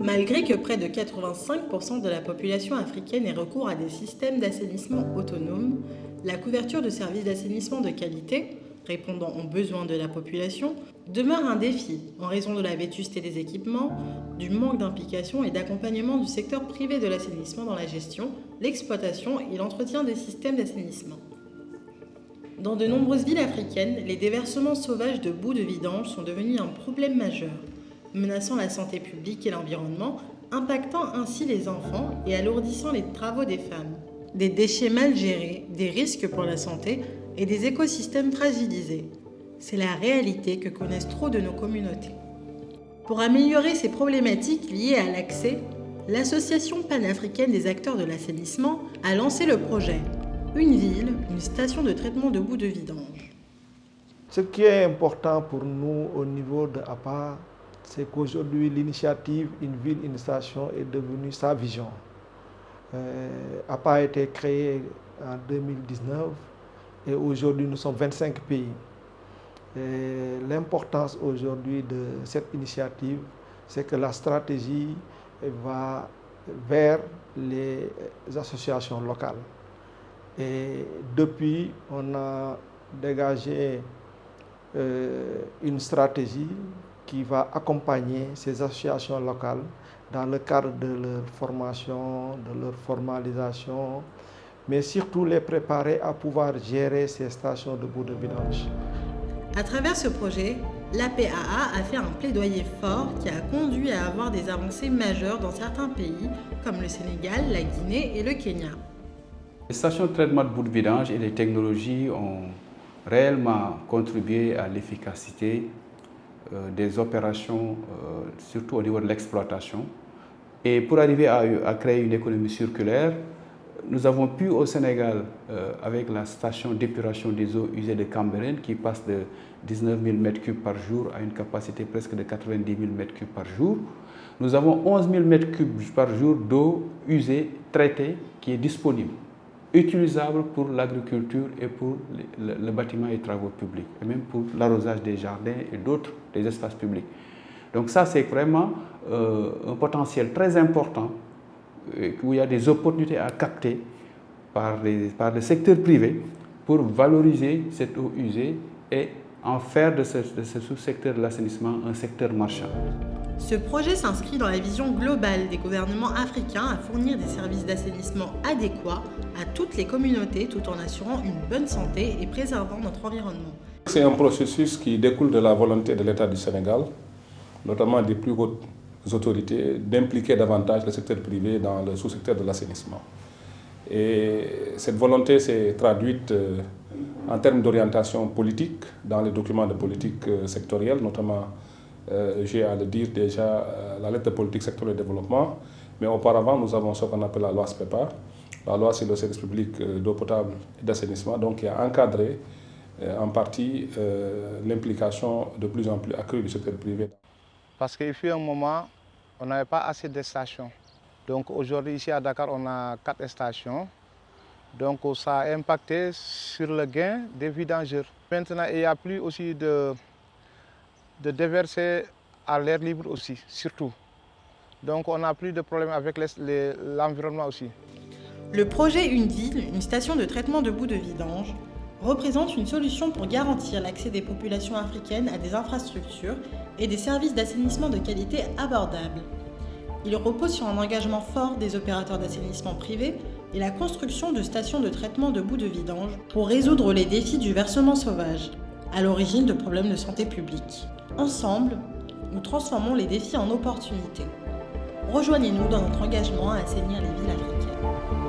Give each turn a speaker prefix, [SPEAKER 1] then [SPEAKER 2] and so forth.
[SPEAKER 1] Malgré que près de 85% de la population africaine ait recours à des systèmes d'assainissement autonomes, la couverture de services d'assainissement de qualité, répondant aux besoins de la population, demeure un défi en raison de la vétusté des équipements, du manque d'implication et d'accompagnement du secteur privé de l'assainissement dans la gestion, l'exploitation et l'entretien des systèmes d'assainissement. Dans de nombreuses villes africaines, les déversements sauvages de boue de vidange sont devenus un problème majeur, menaçant la santé publique et l'environnement, impactant ainsi les enfants et alourdissant les travaux des femmes. Des déchets mal gérés, des risques pour la santé et des écosystèmes fragilisés. C'est la réalité que connaissent trop de nos communautés. Pour améliorer ces problématiques liées à l'accès, l'Association panafricaine des acteurs de l'assainissement a lancé le projet Une ville, une station de traitement de boue de vidange.
[SPEAKER 2] Ce qui est important pour nous au niveau de APA, c'est qu'aujourd'hui l'initiative Une ville, une station est devenue sa vision. APA a été créé en 2019 et aujourd'hui nous sommes 25 pays. L'importance aujourd'hui de cette initiative, c'est que la stratégie va vers les associations locales. Et depuis, on a dégagé une stratégie qui va accompagner ces associations locales dans le cadre de leur formation, de leur formalisation, mais surtout les préparer à pouvoir gérer ces stations de boue de vidange.
[SPEAKER 1] À travers ce projet, l'APAA a fait un plaidoyer fort qui a conduit à avoir des avancées majeures dans certains pays comme le Sénégal, la Guinée et le Kenya.
[SPEAKER 3] Les stations de traitement de boue de vidange et les technologies ont réellement contribué à l'efficacité des opérations, surtout au niveau de l'exploitation. Et pour arriver à créer une économie circulaire, nous avons pu au Sénégal, avec la station d'épuration des eaux usées de Cambérène, qui passe de 19 000 m3 par jour à une capacité presque de 90 000 m3 par jour, nous avons 11 000 m3 par jour d'eau usée, traitée, qui est disponible, utilisable pour l'agriculture et pour le bâtiment et travaux publics, et même pour l'arrosage des jardins et d'autres des espaces publics. Donc ça, c'est vraiment un potentiel très important où il y a des opportunités à capter par le secteur privé pour valoriser cette eau usée et en faire de ce sous-secteur de l'assainissement un secteur marchand.
[SPEAKER 1] Ce projet s'inscrit dans la vision globale des gouvernements africains à fournir des services d'assainissement adéquats à toutes les communautés tout en assurant une bonne santé et préservant notre environnement.
[SPEAKER 4] C'est un processus qui découle de la volonté de l'État du Sénégal, notamment des plus hautes autorités, d'impliquer davantage le secteur privé dans le sous-secteur de l'assainissement. Et cette volonté s'est traduite en termes d'orientation politique dans les documents de politique sectorielle, notamment, j'ai à le dire déjà, la lettre de politique sectorielle de développement, mais auparavant nous avons ce qu'on appelle la loi SPEPA, la loi sur le service public d'eau potable et d'assainissement, donc qui a encadré en partie l'implication de plus en plus accrue du secteur privé.
[SPEAKER 5] Parce qu'il fut un moment, on n'avait pas assez de stations. Donc aujourd'hui, ici à Dakar, on a 4 stations. Donc ça a impacté sur le gain des vidangeurs. Maintenant, il n'y a plus aussi de déverser à l'air libre aussi, surtout. Donc on n'a plus de problème avec l'environnement aussi.
[SPEAKER 1] Le projet Une ville, une station de traitement de boue de vidange, représente une solution pour garantir l'accès des populations africaines à des infrastructures et des services d'assainissement de qualité abordables. Il repose sur un engagement fort des opérateurs d'assainissement privés et la construction de stations de traitement de boue de vidange pour résoudre les défis du versement sauvage, à l'origine de problèmes de santé publique. Ensemble, nous transformons les défis en opportunités. Rejoignez-nous dans notre engagement à assainir les villes africaines.